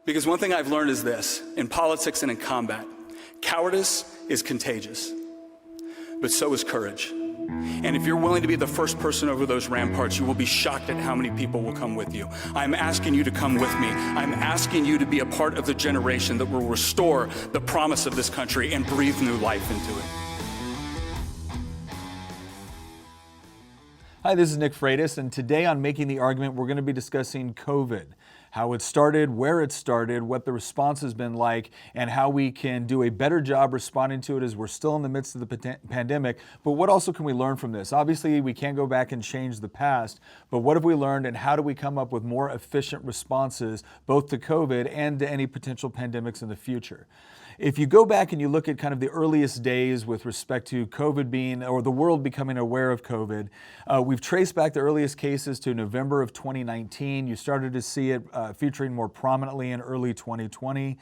Because one thing I've learned is this, in politics and in combat, cowardice is contagious, but so is courage. And if you're willing to be the first person over those ramparts, you will be shocked at how many people will come with you. I'm asking you to come with me. I'm asking you to be a part of the generation that will restore the promise of this country and breathe new life into it. Hi, this is Nick Freitas, and today on Making the Argument, we're going to be discussing COVID, how it started, where it started, what the response has been like, and how we can do a better job responding to it as we're still in the midst of the pandemic. But what also can we learn from this? Obviously, we can't go back and change the past, but what have we learned and how do we come up with more efficient responses both to COVID and to any potential pandemics in the future? If you go back and you look at kind of the earliest days with respect to COVID being, or the world becoming aware of COVID, we've traced back the earliest cases to November of 2019. You started to see it featuring more prominently in early 2020.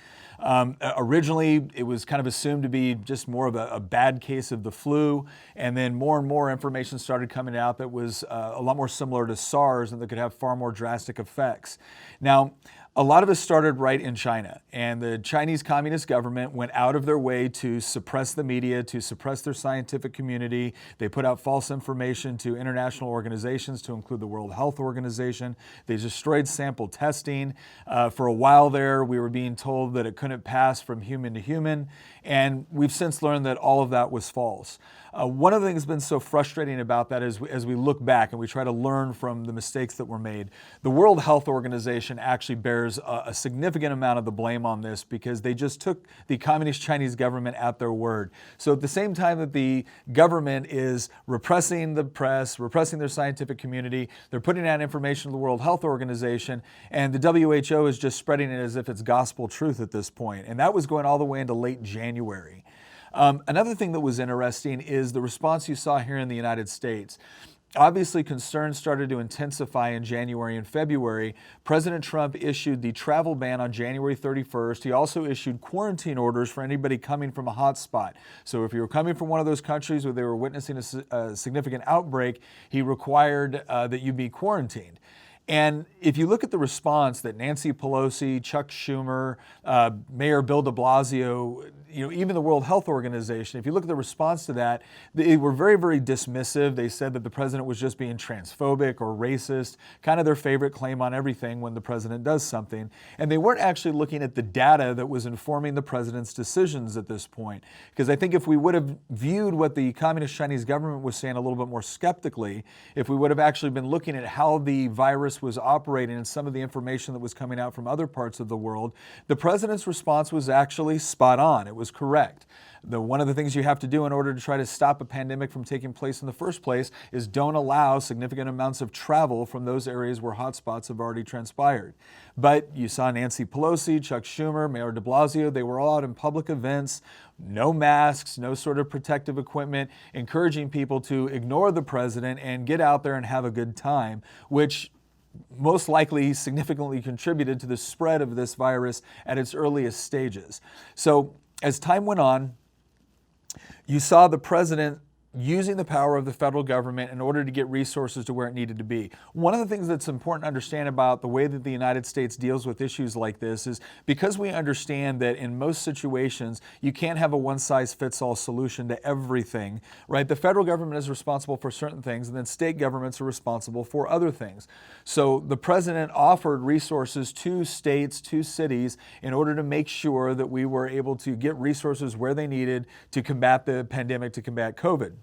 Originally, it was kind of assumed to be just more of a bad case of the flu, and then more and more information started coming out that was a lot more similar to SARS and that could have far more drastic effects. Now, a lot of it started right in China, and the Chinese Communist government went out of their way to suppress the media, to suppress their scientific community. They put out false information to international organizations, to include the World Health Organization. They destroyed sample testing. For a while there, we were being told that it couldn't pass from human to human, and we've since learned that all of that was false. One of the things that's been so frustrating about that is as we look back and we try to learn from the mistakes that were made, the World Health Organization actually bears a significant amount of the blame on this because they just took the Communist Chinese government at their word. So at the same time that the government is repressing the press, repressing their scientific community, they're putting out information to the World Health Organization, and the WHO is just spreading it as if it's gospel truth at this point. And that was going all the way into late January. Another thing that was interesting is the response you saw here in the United States. Obviously, concerns started to intensify in January and February. President Trump issued the travel ban on January 31st. He also issued quarantine orders for anybody coming from a hotspot. So if you were coming from one of those countries where they were witnessing a significant outbreak, he required that you be quarantined. And if you look at the response that Nancy Pelosi, Chuck Schumer, Mayor Bill de Blasio, even the World Health Organization, if you look at the response to that, they were very, very dismissive. They said that the president was just being transphobic or racist, kind of their favorite claim on everything when the president does something. And they weren't actually looking at the data that was informing the president's decisions at this point. Because I think if we would have viewed what the Communist Chinese government was saying a little bit more skeptically, if we would have actually been looking at how the virus was operating and some of the information that was coming out from other parts of the world, the president's response was actually spot on. It was correct. One of the things you have to do in order to try to stop a pandemic from taking place in the first place is don't allow significant amounts of travel from those areas where hotspots have already transpired. But you saw Nancy Pelosi, Chuck Schumer, Mayor de Blasio, they were all out in public events, no masks, no sort of protective equipment, encouraging people to ignore the president and get out there and have a good time, which most likely significantly contributed to the spread of this virus at its earliest stages. So as time went on, you saw the president using the power of the federal government in order to get resources to where it needed to be. One of the things that's important to understand about the way that the United States deals with issues like this is because we understand that in most situations, you can't have a one-size-fits-all solution to everything, right? The federal government is responsible for certain things, and then state governments are responsible for other things. So the president offered resources to states, to cities, in order to make sure that we were able to get resources where they needed to combat the pandemic, to combat COVID.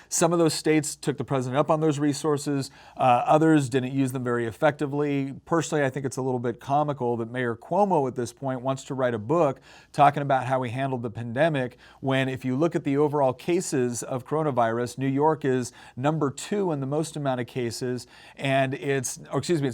Some of those states took the president up on those resources. Others didn't use them very effectively. Personally, I think it's a little bit comical that Mayor Cuomo at this point wants to write a book talking about how he handled the pandemic when if you look at the overall cases of coronavirus, New York is number 2 in the most amount of cases, and it's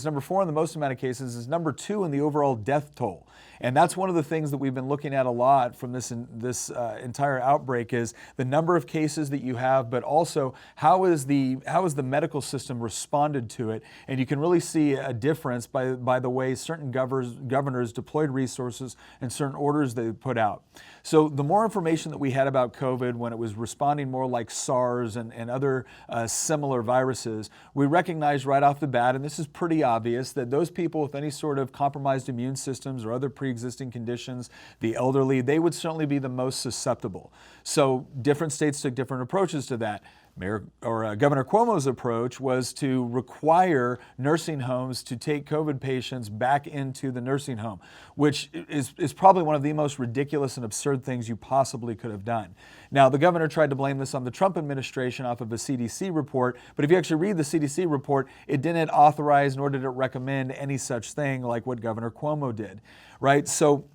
number 4 in the most amount of cases, is number 2 in the overall death toll. And that's one of the things that we've been looking at a lot from this entire outbreak is the number of cases that you have, but also also how is the medical system responded to it. And you can really see a difference by the way certain governors deployed resources and certain orders they put out. So the more information that we had about COVID when it was responding more like SARS and other similar viruses, we recognized right off the bat, and this is pretty obvious, that those people with any sort of compromised immune systems or other pre-existing conditions, the elderly, they would certainly be the most susceptible. So different states took different approaches to that. Governor Cuomo's approach was to require nursing homes to take COVID patients back into the nursing home, which is probably one of the most ridiculous and absurd things you possibly could have done. Now, the governor tried to blame this on the Trump administration off of a CDC report, but if you actually read the CDC report, it didn't authorize nor did it recommend any such thing like what Governor Cuomo did, right? So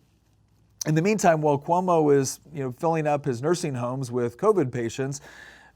in the meantime, while Cuomo is filling up his nursing homes with COVID patients,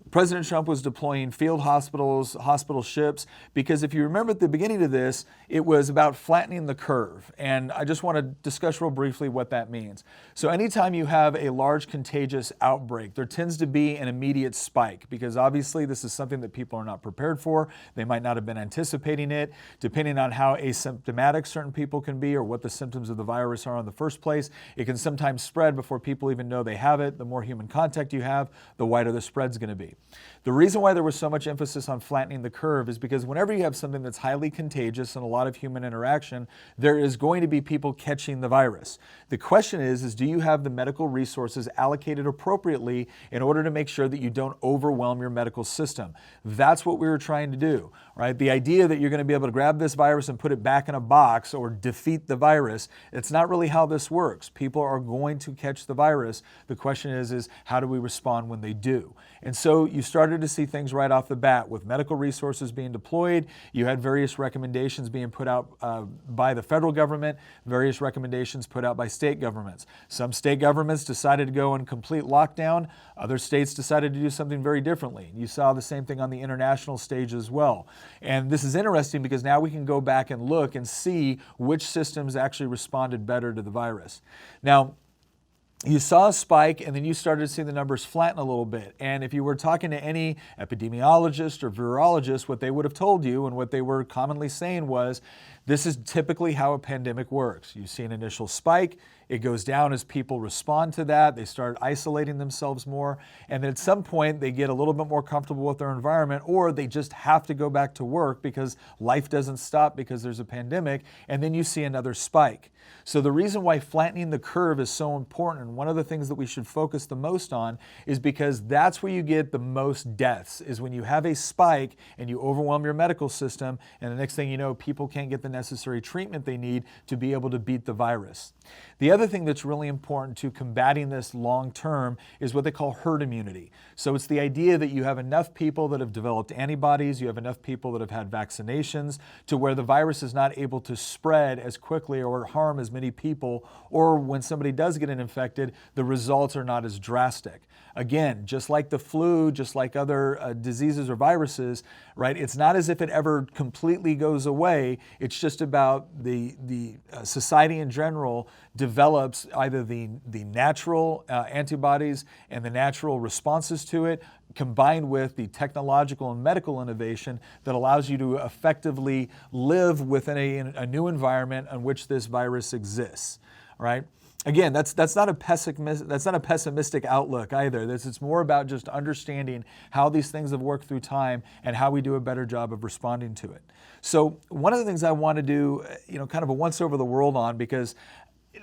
President Trump was deploying field hospitals, hospital ships, because if you remember at the beginning of this, it was about flattening the curve. And I just want to discuss real briefly what that means. So anytime you have a large contagious outbreak, there tends to be an immediate spike, because obviously this is something that people are not prepared for. They might not have been anticipating it. Depending on how asymptomatic certain people can be or what the symptoms of the virus are in the first place, it can sometimes spread before people even know they have it. The more human contact you have, the wider the spread's going to be. The reason why there was so much emphasis on flattening the curve is because whenever you have something that's highly contagious and a lot of human interaction, there is going to be people catching the virus. The question is do you have the medical resources allocated appropriately in order to make sure that you don't overwhelm your medical system? That's what we were trying to do, right? The idea that you're going to be able to grab this virus and put it back in a box or defeat the virus, it's not really how this works. People are going to catch the virus. The question is how do we respond when they do? And so you started to see things right off the bat with medical resources being deployed. You had various recommendations being put out by the federal government, various recommendations put out by state governments. Some state governments decided to go in complete lockdown. Other states decided to do something very differently. You saw the same thing on the international stage as well. And this is interesting because now we can go back and look and see which systems actually responded better to the virus. Now, you saw a spike and then you started to see the numbers flatten a little bit. And if you were talking to any epidemiologist or virologist, what they would have told you and what they were commonly saying was, this is typically how a pandemic works. You see an initial spike, it goes down as people respond to that, they start isolating themselves more, and then at some point they get a little bit more comfortable with their environment, or they just have to go back to work because life doesn't stop because there's a pandemic, and then you see another spike. So the reason why flattening the curve is so important, and one of the things that we should focus the most on, is because that's where you get the most deaths, is when you have a spike and you overwhelm your medical system, and the next thing you know, people can't get the necessary treatment they need to be able to beat the virus. The other thing that's really important to combating this long term is what they call herd immunity. So it's the idea that you have enough people that have developed antibodies, you have enough people that have had vaccinations to where the virus is not able to spread as quickly or harm as many people, or when somebody does get infected, the results are not as drastic. Again, just like the flu, just like other diseases or viruses, right? It's not as if it ever completely goes away. It's just about the society in general develops either the natural antibodies and the natural responses to it, combined with the technological and medical innovation that allows you to effectively live within a new environment in which this virus exists, right? Again, that's not a pessimistic outlook either. It's more about just understanding how these things have worked through time and how we do a better job of responding to it. So one of the things I want to do, kind of a once over the world on, because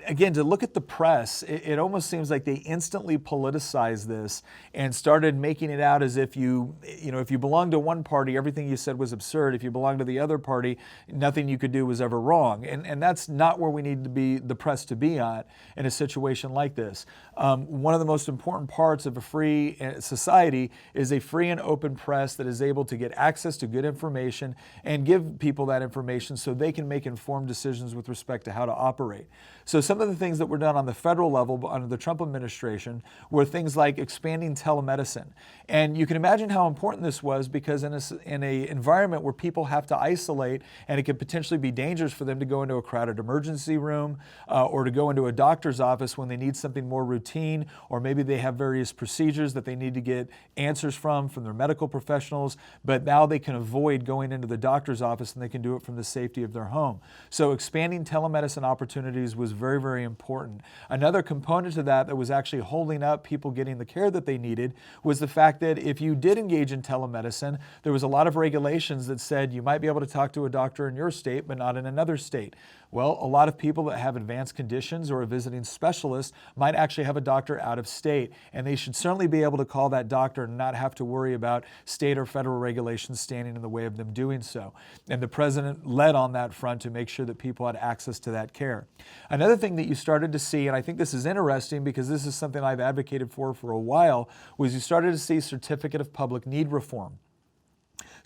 again, to look at the press, it almost seems like they instantly politicized this and started making it out as if if you belong to one party, everything you said was absurd. If you belong to the other party, nothing you could do was ever wrong. And that's not where we need to be, the press to be at in a situation like this. One of the most important parts of a free society is a free and open press that is able to get access to good information and give people that information so they can make informed decisions with respect to how to operate. So some of the things that were done on the federal level under the Trump administration were things like expanding telemedicine. And you can imagine how important this was, because in an environment where people have to isolate and it could potentially be dangerous for them to go into a crowded emergency room or to go into a doctor's office when they need something more routine, or maybe they have various procedures that they need to get answers from their medical professionals, but now they can avoid going into the doctor's office and they can do it from the safety of their home. So expanding telemedicine opportunities was very, very important. Another component to that was actually holding up people getting the care that they needed was the fact that if you did engage in telemedicine, there was a lot of regulations that said you might be able to talk to a doctor in your state, but not in another state. Well, a lot of people that have advanced conditions or a visiting specialist might actually have a doctor out of state, and they should certainly be able to call that doctor and not have to worry about state or federal regulations standing in the way of them doing so. And the president led on that front to make sure that people had access to that care. Another thing that you started to see, and I think this is interesting because this is something I've advocated for a while, was you started to see certificate of public need reform.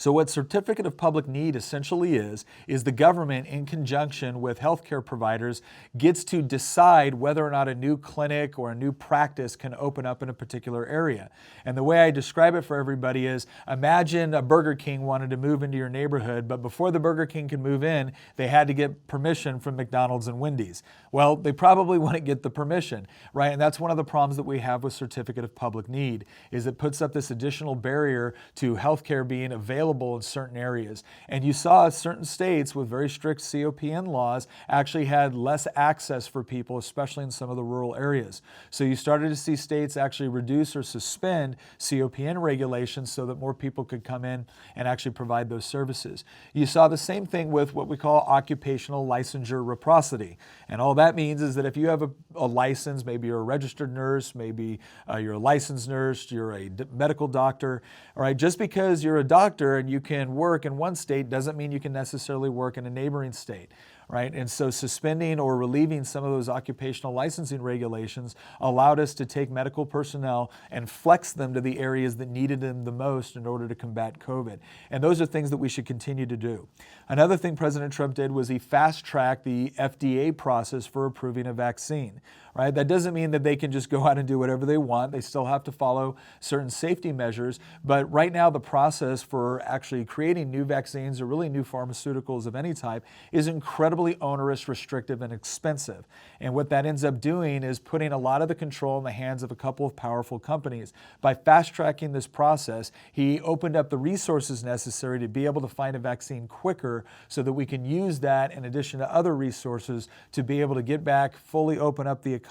So what certificate of public need essentially is the government, in conjunction with healthcare providers, gets to decide whether or not a new clinic or a new practice can open up in a particular area. And the way I describe it for everybody is, imagine a Burger King wanted to move into your neighborhood, but before the Burger King could move in, they had to get permission from McDonald's and Wendy's. Well, they probably wouldn't get the permission, right? And that's one of the problems that we have with certificate of public need, is it puts up this additional barrier to healthcare being available in certain areas. And you saw certain states with very strict COPN laws actually had less access for people, especially in some of the rural areas. So you started to see states actually reduce or suspend COPN regulations so that more people could come in and actually provide those services. You saw the same thing with what we call occupational licensure reciprocity. And all that means is that if you have a license, maybe you're a registered nurse, maybe you're a licensed nurse, you're a medical doctor, all right, just because you're a doctor and you can work in one state doesn't mean you can necessarily work in a neighboring state. Right? And so suspending or relieving some of those occupational licensing regulations allowed us to take medical personnel and flex them to the areas that needed them the most in order to combat COVID. And those are things that we should continue to do. Another thing President Trump did was he fast-tracked the FDA process for approving a vaccine. Right? That doesn't mean that they can just go out and do whatever they want. They still have to follow certain safety measures. But right now, the process for actually creating new vaccines or really new pharmaceuticals of any type is incredibly onerous, restrictive, and expensive. And what that ends up doing is putting a lot of the control in the hands of a couple of powerful companies. By fast-tracking this process, he opened up the resources necessary to be able to find a vaccine quicker so that we can use that in addition to other resources to be able to get back, fully open up the economy,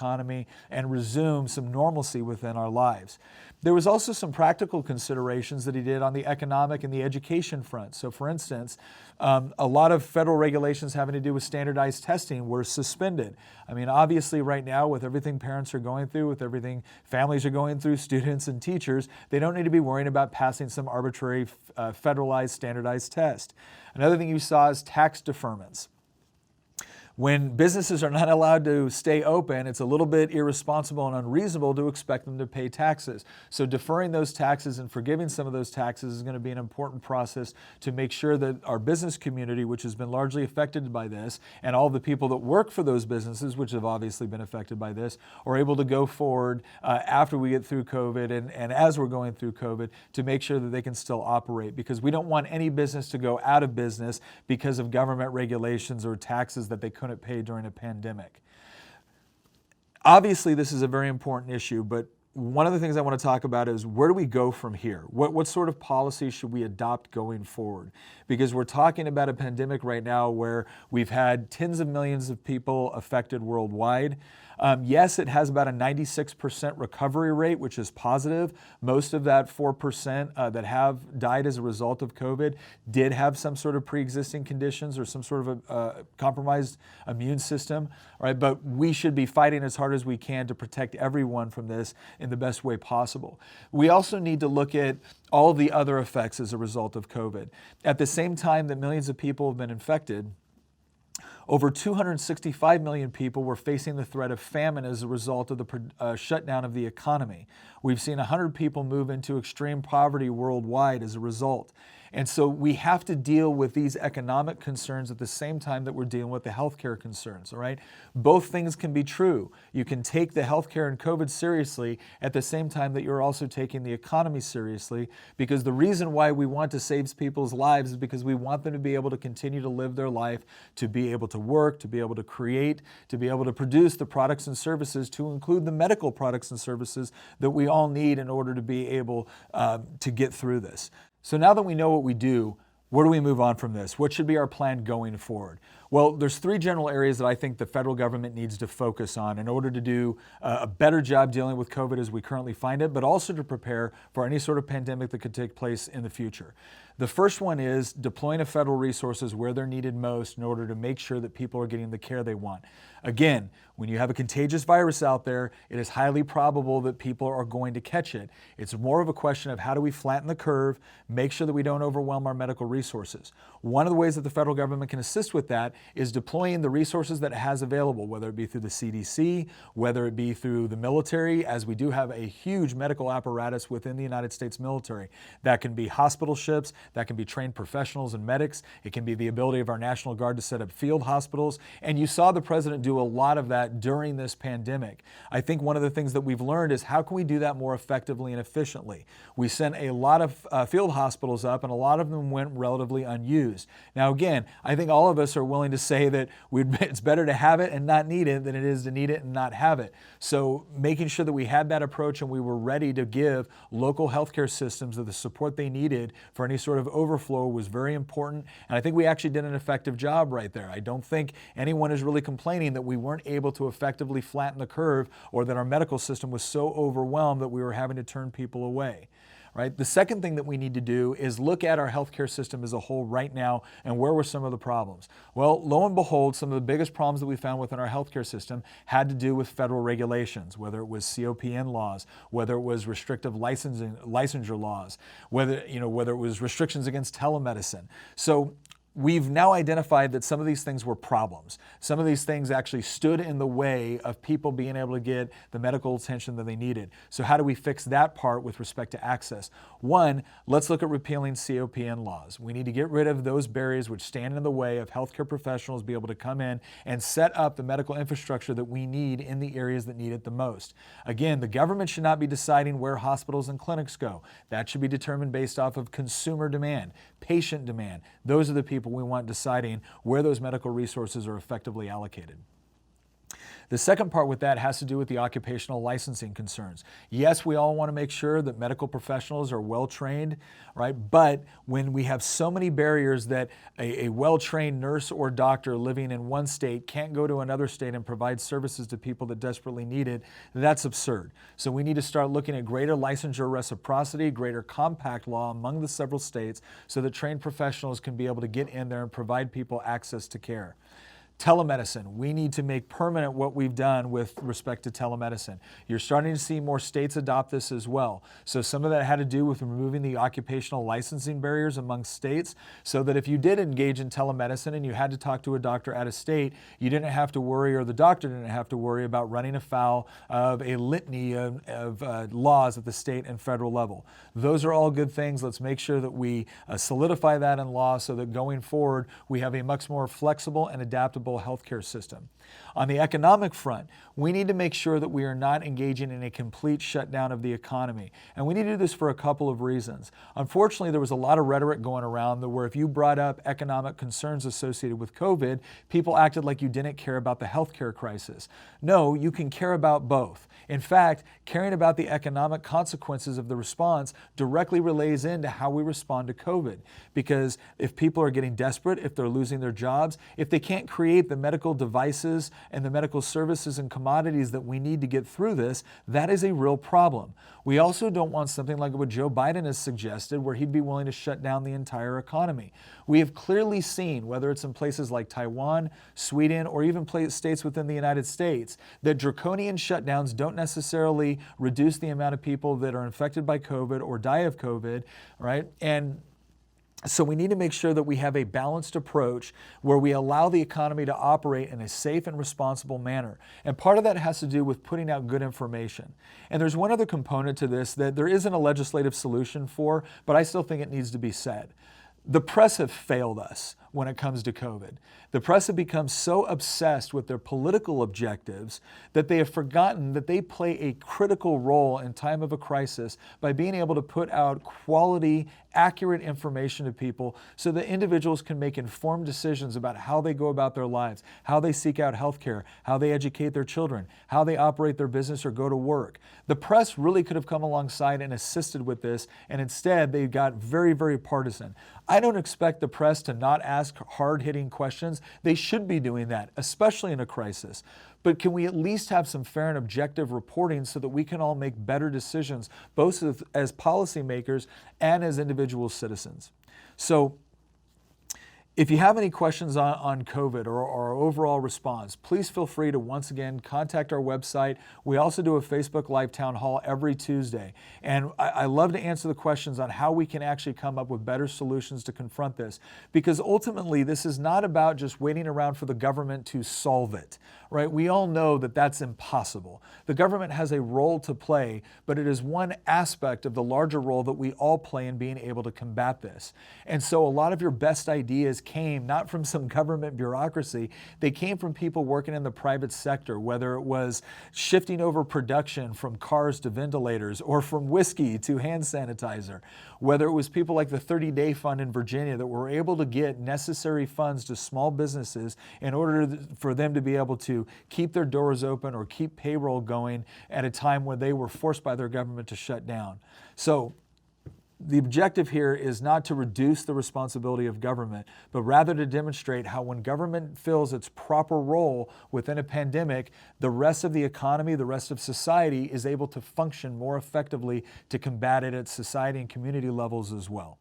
and resume some normalcy within our lives. There was also some practical considerations that he did on the economic and the education front. So for instance, a lot of federal regulations having to do with standardized testing were suspended. I mean, obviously right now with everything parents are going through, with everything families are going through, students and teachers, they don't need to be worrying about passing some arbitrary federalized standardized test. Another thing you saw is tax deferments. When businesses are not allowed to stay open, it's a little bit irresponsible and unreasonable to expect them to pay taxes. So deferring those taxes and forgiving some of those taxes is going to be an important process to make sure that our business community, which has been largely affected by this, and all the people that work for those businesses, which have obviously been affected by this, are able to go forward after we get through COVID and as we're going through COVID to make sure that they can still operate, because we don't want any business to go out of business because of government regulations or taxes that they couldn't pay during a pandemic. Obviously, this is a very important issue, but one of the things I want to talk about is where do we go from here? What sort of policy should we adopt going forward? Because we're talking about a pandemic right now where we've had tens of millions of people affected worldwide. Yes, it has about a 96% recovery rate, which is positive. Most of that 4% that have died as a result of COVID did have some sort of pre-existing conditions or some sort of a compromised immune system. All right, but we should be fighting as hard as we can to protect everyone from this in the best way possible. We also need to look at all the other effects as a result of COVID. At the same time that millions of people have been infected, over 265 million people were facing the threat of famine as a result of the shutdown of the economy. We've seen 100 people move into extreme poverty worldwide as a result. And so we have to deal with these economic concerns at the same time that we're dealing with the healthcare concerns, all right? Both things can be true. You can take the healthcare and COVID seriously at the same time that you're also taking the economy seriously, because the reason why we want to save people's lives is because we want them to be able to continue to live their life, to be able to work, to be able to create, to be able to produce the products and services, to include the medical products and services that we all need in order to be able to get through this. So now that we know what we do, where do we move on from this? What should be our plan going forward? Well, there's three general areas that I think the federal government needs to focus on in order to do a better job dealing with COVID as we currently find it, but also to prepare for any sort of pandemic that could take place in the future. The first one is deploying of federal resources where they're needed most in order to make sure that people are getting the care they want. Again, when you have a contagious virus out there, it is highly probable that people are going to catch it. It's more of a question of how do we flatten the curve, make sure that we don't overwhelm our medical resources. One of the ways that the federal government can assist with that is deploying the resources that it has available, whether it be through the CDC, whether it be through the military, as we do have a huge medical apparatus within the United States military. That can be hospital ships, that can be trained professionals and medics, it can be the ability of our National Guard to set up field hospitals, and you saw the president do a lot of that during this pandemic. I think one of the things that we've learned is how can we do that more effectively and efficiently? We sent a lot of field hospitals up, and a lot of them went relatively unused. Now again, I think all of us are willing to say that it's better to have it and not need it than it is to need it and not have it. So making sure that we had that approach and we were ready to give local healthcare systems the support they needed for any sort of overflow was very important. And I think we actually did an effective job right there. I don't think anyone is really complaining that we weren't able to effectively flatten the curve or that our medical system was so overwhelmed that we were having to turn people away. Right? The second thing that we need to do is look at our healthcare system as a whole right now and where were some of the problems. Well, lo and behold, some of the biggest problems that we found within our healthcare system had to do with federal regulations, whether it was COPN laws, whether it was restrictive licensure laws, whether it was restrictions against telemedicine. So we've now identified that some of these things were problems. Some of these things actually stood in the way of people being able to get the medical attention that they needed. So how do we fix that part with respect to access? One, let's look at repealing COPN laws. We need to get rid of those barriers which stand in the way of healthcare professionals being able to come in and set up the medical infrastructure that we need in the areas that need it the most. Again, the government should not be deciding where hospitals and clinics go. That should be determined based off of consumer demand, patient demand. Those are the people we want deciding where those medical resources are effectively allocated. The second part with that has to do with the occupational licensing concerns. Yes, we all want to make sure that medical professionals are well trained, right? But when we have so many barriers that a well-trained nurse or doctor living in one state can't go to another state and provide services to people that desperately need it, that's absurd. So we need to start looking at greater licensure reciprocity, greater compact law among the several states so that trained professionals can be able to get in there and provide people access to care. Telemedicine, we need to make permanent what we've done with respect to telemedicine. You're starting to see more states adopt this as well. So some of that had to do with removing the occupational licensing barriers among states so that if you did engage in telemedicine and you had to talk to a doctor out of state, you didn't have to worry, or the doctor didn't have to worry about running afoul of a litany of laws at the state and federal level. Those are all good things. Let's make sure that we solidify that in law so that going forward we have a much more flexible and adaptable healthcare system. On the economic front, we need to make sure that we are not engaging in a complete shutdown of the economy. And we need to do this for a couple of reasons. Unfortunately, there was a lot of rhetoric going around where if you brought up economic concerns associated with COVID, people acted like you didn't care about the healthcare crisis. No, you can care about both. In fact, caring about the economic consequences of the response directly relays into how we respond to COVID. Because if people are getting desperate, if they're losing their jobs, if they can't create the medical devices and the medical services and commodities that we need to get through this, that is a real problem. We also don't want something like what Joe Biden has suggested, where he'd be willing to shut down the entire economy. We have clearly seen, whether it's in places like Taiwan, Sweden, or even states within the United States, that draconian shutdowns don't necessarily reduce the amount of people that are infected by COVID or die of COVID, right? And so we need to make sure that we have a balanced approach where we allow the economy to operate in a safe and responsible manner. And part of that has to do with putting out good information. And there's one other component to this that there isn't a legislative solution for, but I still think it needs to be said. The press have failed us when it comes to COVID. The press have become so obsessed with their political objectives that they have forgotten that they play a critical role in time of a crisis by being able to put out quality, accurate information to people so that individuals can make informed decisions about how they go about their lives, how they seek out health care, how they educate their children, how they operate their business or go to work. The press really could have come alongside and assisted with this, and instead they got very, very partisan. I don't expect the press to not ask hard-hitting questions. They should be doing that, especially in a crisis. But can we at least have some fair and objective reporting so that we can all make better decisions, both as policymakers and as individual citizens? So if you have any questions on COVID or our overall response, please feel free to once again contact our website. We also do a Facebook Live Town Hall every Tuesday. And I love to answer the questions on how we can actually come up with better solutions to confront this. Because ultimately, this is not about just waiting around for the government to solve it, right? We all know that that's impossible. The government has a role to play, but it is one aspect of the larger role that we all play in being able to combat this. And so a lot of your best ideas came not from some government bureaucracy, they came from people working in the private sector, whether it was shifting over production from cars to ventilators or from whiskey to hand sanitizer, whether it was people like the 30-Day Fund in Virginia that were able to get necessary funds to small businesses in order for them to be able to keep their doors open or keep payroll going at a time where they were forced by their government to shut down. So the objective here is not to reduce the responsibility of government, but rather to demonstrate how when government fills its proper role within a pandemic, the rest of the economy, the rest of society is able to function more effectively to combat it at society and community levels as well.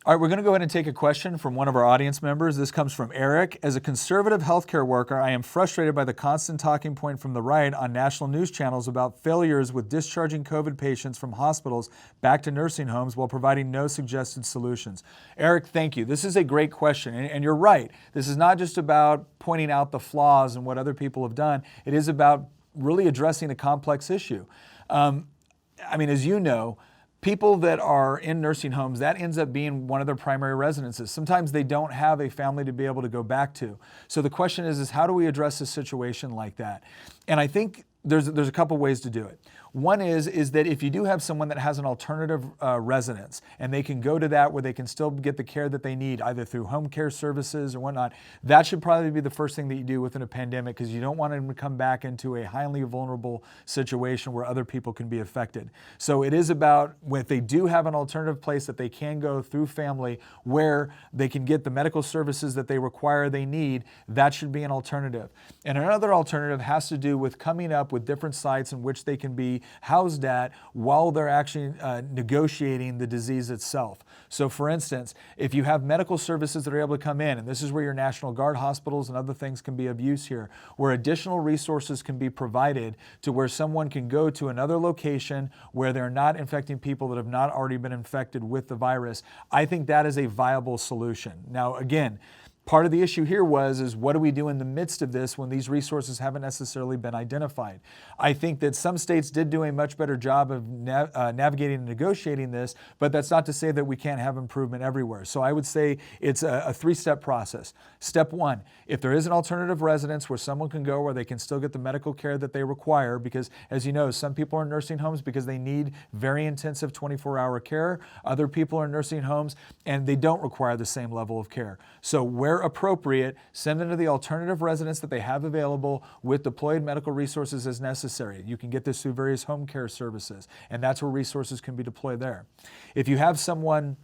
All right, we're going to go ahead and take a question from one of our audience members. This comes from Eric. As a conservative healthcare worker, I am frustrated by the constant talking point from the right on national news channels about failures with discharging COVID patients from hospitals back to nursing homes while providing no suggested solutions. Eric, thank you. This is a great question, and you're right. This is not just about pointing out the flaws and what other people have done. It is about really addressing a complex issue. As you know, people that are in nursing homes, that ends up being one of their primary residences. Sometimes they don't have a family to be able to go back to. So the question is how do we address a situation like that? And I think there's a couple ways to do it. One is that if you do have someone that has an alternative residence and they can go to that where they can still get the care that they need, either through home care services or whatnot, that should probably be the first thing that you do within a pandemic because you don't want them to come back into a highly vulnerable situation where other people can be affected. So it is about when they do have an alternative place that they can go through family where they can get the medical services that they require, they need, that should be an alternative. And another alternative has to do with coming up with different sites in which they can be housed at while they're actually negotiating the disease itself. So for instance, if you have medical services that are able to come in, and this is where your National Guard hospitals and other things can be of use here, where additional resources can be provided to where someone can go to another location where they're not infecting people that have not already been infected with the virus, I think that is a viable solution. Now again, part of the issue here is what do we do in the midst of this when these resources haven't necessarily been identified? I think that some states did do a much better job of navigating and negotiating this, but that's not to say that we can't have improvement everywhere. So I would say it's a three-step process. Step one, if there is an alternative residence where someone can go where they can still get the medical care that they require, because as you know, some people are in nursing homes because they need very intensive 24-hour care. Other people are in nursing homes and they don't require the same level of care. So where appropriate, send them to the alternative residence that they have available with deployed medical resources as necessary. You can get this through various home care services, and that's where resources can be deployed there. If you have someone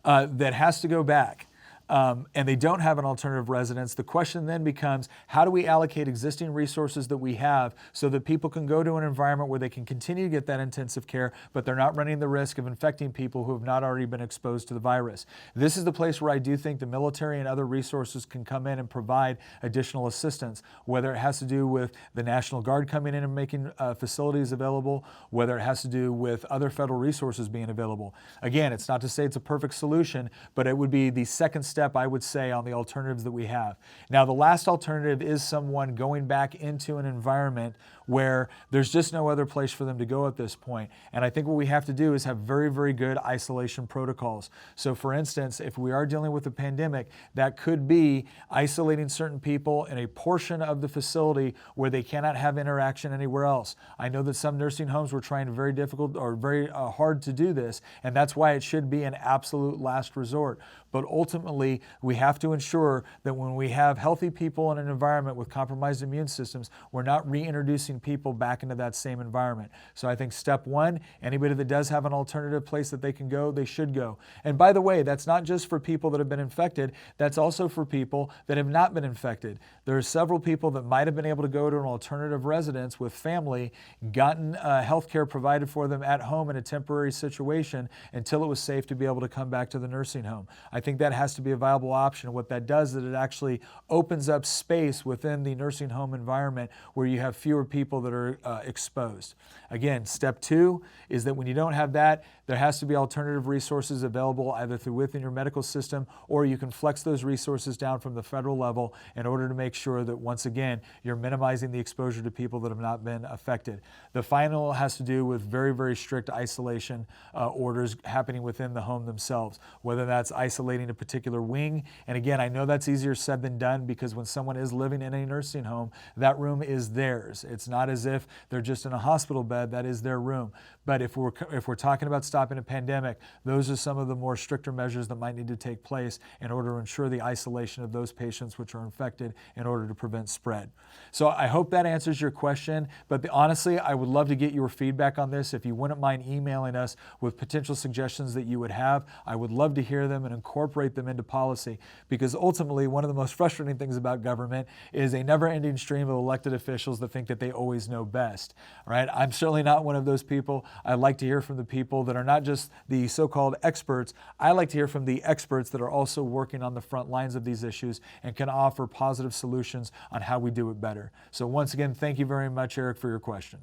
that has to go back, and they don't have an alternative residence, the question then becomes, how do we allocate existing resources that we have so that people can go to an environment where they can continue to get that intensive care, but they're not running the risk of infecting people who have not already been exposed to the virus? This is the place where I do think the military and other resources can come in and provide additional assistance, whether it has to do with the National Guard coming in and making facilities available, whether it has to do with other federal resources being available. Again, it's not to say it's a perfect solution, but it would be the second step step, I would say, on the alternatives that we have. Now, the last alternative is someone going back into an environment where there's just no other place for them to go at this point. And I think what we have to do is have very, very good isolation protocols. So for instance, if we are dealing with a pandemic, that could be isolating certain people in a portion of the facility where they cannot have interaction anywhere else. I know that some nursing homes were trying very hard to do this, and that's why it should be an absolute last resort. But ultimately, we have to ensure that when we have healthy people in an environment with compromised immune systems, we're not reintroducing people back into that same environment. So I think step one, anybody that does have an alternative place that they can go, they should go. And by the way, that's not just for people that have been infected, that's also for people that have not been infected. There are several people that might have been able to go to an alternative residence with family, gotten health care provided for them at home in a temporary situation until it was safe to be able to come back to the nursing home. I think that has to be a viable option. What that does is it actually opens up space within the nursing home environment where you have fewer people that are exposed. Again, step two is that when you don't have that, there has to be alternative resources available either within your medical system, or you can flex those resources down from the federal level in order to make sure that, once again, you're minimizing the exposure to people that have not been affected. The final has to do with very, very strict isolation orders happening within the home themselves, whether that's isolating a particular wing. And again, I know that's easier said than done, because when someone is living in a nursing home, that room is theirs. It's not as if they're just in a hospital bed. That is their room. But if we're talking about stopping a pandemic, those are some of the more stricter measures that might need to take place in order to ensure the isolation of those patients which are infected in order to prevent spread. So I hope that answers your question, but honestly, I would love to get your feedback on this. If you wouldn't mind emailing us with potential suggestions that you would have, I would love to hear them and incorporate them into policy, because ultimately one of the most frustrating things about government is a never-ending stream of elected officials that think that they always know best. All right? I'm certainly not one of those people. I like to hear from the people that are not just the so-called experts. I like to hear from the experts that are also working on the front lines of these issues and can offer positive solutions on how we do it better. So once again, thank you very much, Eric, for your question.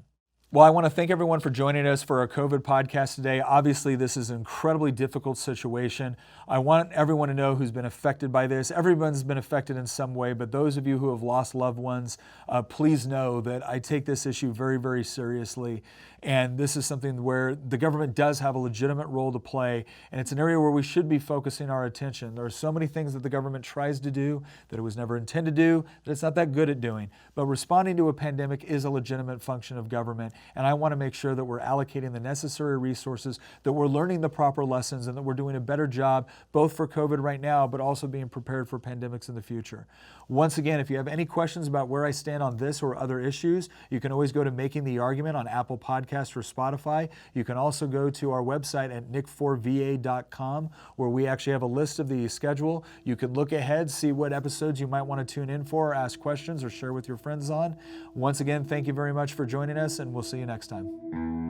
Well, I want to thank everyone for joining us for our COVID podcast today. Obviously, this is an incredibly difficult situation. I want everyone to know who's been affected by this. Everyone's been affected in some way, but those of you who have lost loved ones, please know that I take this issue very, very seriously. And this is something where the government does have a legitimate role to play, and it's an area where we should be focusing our attention. There are so many things that the government tries to do that it was never intended to do, that it's not that good at doing. But responding to a pandemic is a legitimate function of government, and I want to make sure that we're allocating the necessary resources, that we're learning the proper lessons, and that we're doing a better job both for COVID right now, but also being prepared for pandemics in the future. Once again, if you have any questions about where I stand on this or other issues, you can always go to Making the Argument on Apple Podcasts or Spotify. You can also go to our website at nic4va.com, where we actually have a list of the schedule. You can look ahead, see what episodes you might want to tune in for, ask questions, or share with your friends on. Once again, thank you very much for joining us, and we'll see you next time.